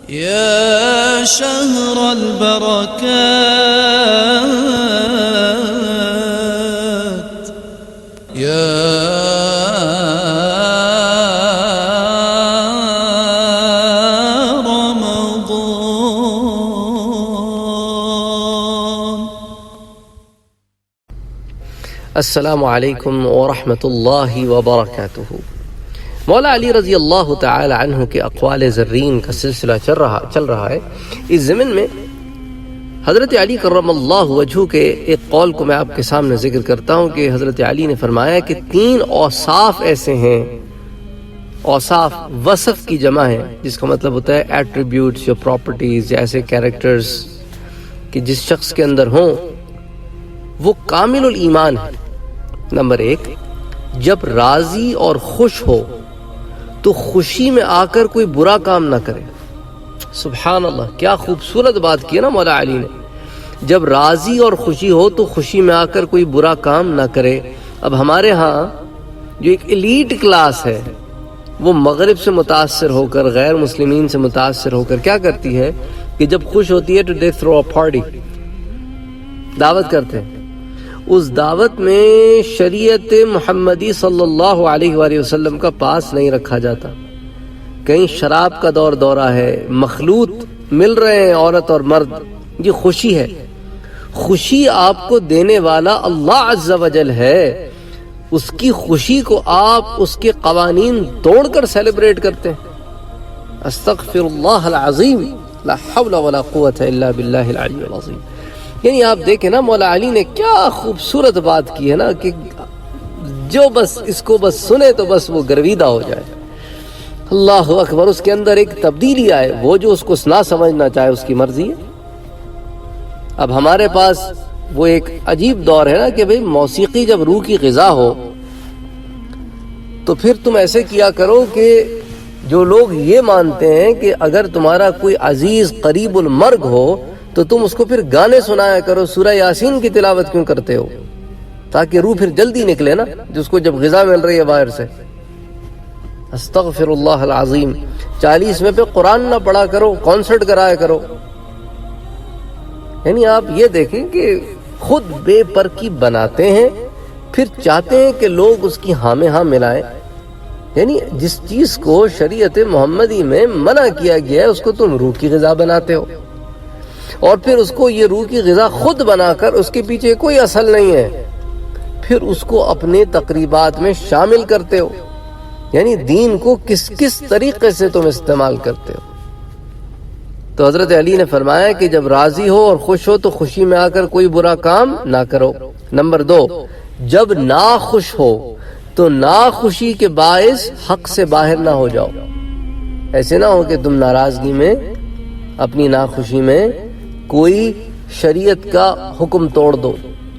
يا شهر البركات يا السلام علیکم ورحمۃ اللہ وبرکاتہ۔ مولا علی رضی اللہ تعالی عنہ کے اقوال زرین کا سلسلہ چل رہا ہے۔ اس ضمن میں حضرت علی کرم اللہ وجہہ کے ایک قول کو میں آپ کے سامنے ذکر کرتا ہوں کہ حضرت علی نے فرمایا کہ 3 اوصاف ایسے ہیں، اوصاف وصف کی جمع ہے، جس کا مطلب ہوتا ہے ایٹریبیوٹس یا پراپرٹیز یا ایسے کیریکٹرز کہ جس شخص کے اندر ہوں وہ کامل الایمان ہے۔ نمبر 1، جب راضی اور خوش ہو تو خوشی میں آ کر کوئی برا کام نہ کرے۔ سبحان اللہ، کیا خوبصورت بات کی ہے نا مولا علی نے۔ جب راضی اور خوشی ہو تو خوشی میں آ کر کوئی برا کام نہ کرے۔ اب ہمارے ہاں جو ایک ایلیٹ کلاس ہے وہ مغرب سے متاثر ہو کر، غیر مسلمین سے متاثر ہو کر کیا کرتی ہے کہ جب خوش ہوتی ہے تو دے تھرو اے پارٹی، دعوت کرتے ہیں۔ اس دعوت میں شریعت محمدی صلی اللہ علیہ وآلہ وسلم کا پاس نہیں رکھا جاتا، کہیں شراب کا دورہ ہے، مخلوط مل رہے ہیں عورت اور مرد۔ یہ خوشی ہے، خوشی آپ کو دینے والا اللہ عز و جل ہے، اس کی خوشی کو آپ اس کے قوانین توڑ کر سیلیبریٹ کرتے ہیں۔ استغفر اللہ العظیم، لا حول ولا قوة الا باللہ العلی العظیم۔ یعنی آپ دیکھیں نا مولا علی نے کیا خوبصورت بات کی ہے نا کہ جو بس اس کو بس سنے تو بس وہ گرویدہ ہو جائے۔ اللہ اکبر، اس کے اندر ایک تبدیلی آئے، وہ جو اس کو نہ سمجھنا چاہے اس کی مرضی ہے۔ اب ہمارے پاس وہ ایک عجیب دور ہے نا کہ بھئی موسیقی جب روح کی غذا ہو تو پھر تم ایسے کیا کرو کہ جو لوگ یہ مانتے ہیں کہ اگر تمہارا کوئی عزیز قریب المرگ ہو تو تم اس کو پھر گانے سنایا کرو، سورہ یاسین کی تلاوت کیوں کرتے ہو؟ تاکہ روح پھر جلدی نکلے نا، جس کو جب غذا مل رہی ہے باہر سے۔ استغفر اللہ العظیم۔ 40ویں پہ قرآن نہ پڑھا کرو، کانسرٹ کرایا کرو۔ یعنی آپ یہ دیکھیں کہ خود بے پرکی بناتے ہیں، پھر چاہتے ہیں کہ لوگ اس کی ہاں میں ہاں ملائیں۔ یعنی جس چیز کو شریعت محمدی میں منع کیا گیا ہے اس کو تم روح کی غذا بناتے ہو، اور پھر اس کو یہ روح کی غذا خود بنا کر اس کے پیچھے کوئی اصل نہیں ہے، پھر اس کو اپنے تقریبات میں شامل کرتے ہو۔ یعنی دین کو کس طریقے سے تم استعمال کرتے ہو۔ تو حضرت علی نے فرمایا کہ جب راضی ہو اور خوش ہو تو خوشی میں آ کر کوئی برا کام نہ کرو۔ نمبر 2، جب ناخوش ہو تو ناخوشی کے باعث حق سے باہر نہ ہو جاؤ۔ ایسے نہ ہو کہ تم ناراضگی میں، اپنی ناخوشی میں کوئی شریعت کا حکم توڑ دو۔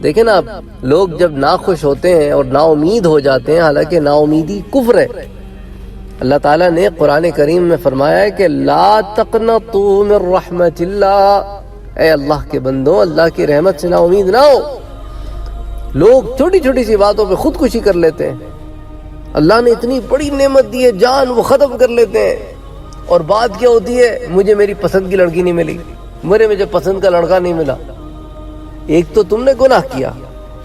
دیکھیں نا، لوگ جب ناخوش ہوتے ہیں اور نا امید ہو جاتے ہیں، حالانکہ نا امیدی کفر ہے۔ اللہ تعالیٰ نے قرآن کریم میں فرمایا ہے کہ لا تقنطوا من رحمت اللہ، اے اللہ کے بندوں اللہ کی رحمت سے نا امید نہ ہو۔ لوگ چھوٹی چھوٹی سی باتوں پہ خودکشی کر لیتے ہیں۔ اللہ نے اتنی بڑی نعمت دی ہے، جان وہ ختم کر لیتے ہیں، اور بات کیا ہوتی ہے، مجھے میری پسند کی لڑکی نہیں ملی، مجھے پسند کا لڑکا نہیں ملا۔ ایک تو تم نے گناہ کیا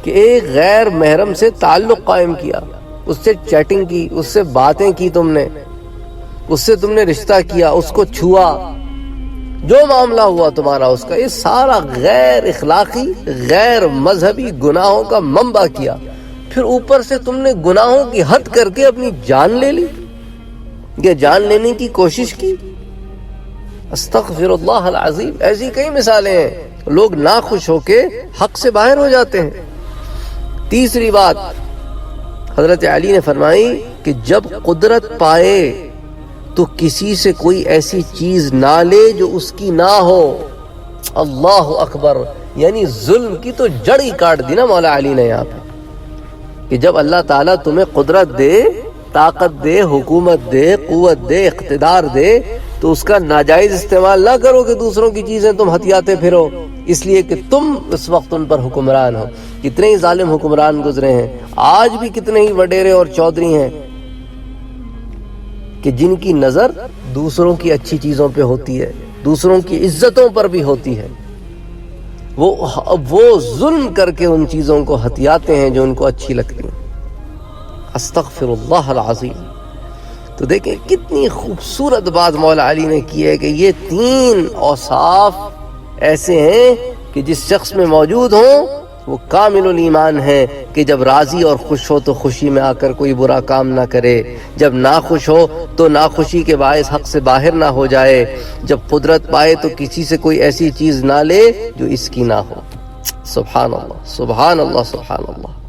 کہ ایک غیر محرم سے تعلق قائم کیا، اس سے چیٹنگ کی، اس سے باتیں کی، تم نے اس سے تم نے رشتہ کیا، اس کو چھوا، جو معاملہ ہوا تمہارا اس کا، یہ سارا غیر اخلاقی غیر مذہبی گناہوں کا منبع کیا۔ پھر اوپر سے تم نے گناہوں کی حد کر کے اپنی جان لے لی یا جان لینے کی کوشش کی۔ استغفر اللہ العظیم۔ ایسی کئی مثالیں ہیں، لوگ ناخوش ہو کے حق سے باہر ہو جاتے ہیں۔ تیسری بات حضرت علی نے فرمائی کہ جب قدرت پائے تو کسی سے کوئی ایسی چیز نہ لے جو اس کی نہ ہو۔ اللہ اکبر، یعنی ظلم کی تو جڑ ہی کاٹ دی نا مولا علی نے یہاں پہ، کہ جب اللہ تعالیٰ تمہیں قدرت دے، طاقت دے، حکومت دے، قوت دے، اقتدار دے، تو اس کا ناجائز استعمال نہ کرو کہ دوسروں کی چیزیں تم ہتھیاتے پھرو، اس لیے کہ تم اس وقت ان پر حکمران ہو۔ کتنے ہی ظالم حکمران گزرے ہیں، آج بھی کتنے ہی وڈیرے اور چودھری ہیں کہ جن کی نظر دوسروں کی اچھی چیزوں پہ ہوتی ہے، دوسروں کی عزتوں پر بھی ہوتی ہے، وہ ظلم کر کے ان چیزوں کو ہتھیاتے ہیں جو ان کو اچھی لگتی ہیں۔ استغفر اللہ العظیم۔ تو دیکھیں کتنی خوبصورت بات مولا علی نے کی ہے کہ یہ 3 اوصاف ایسے ہیں کہ جس شخص میں موجود ہوں وہ کامل الایمان ہے کہ جب راضی اور خوش ہو تو خوشی میں آ کر کوئی برا کام نہ کرے، جب ناخوش ہو تو ناخوشی کے باعث حق سے باہر نہ ہو جائے، جب قدرت پائے تو کسی سے کوئی ایسی چیز نہ لے جو اس کی نہ ہو۔ سبحان اللہ سبحان اللہ سبحان اللہ۔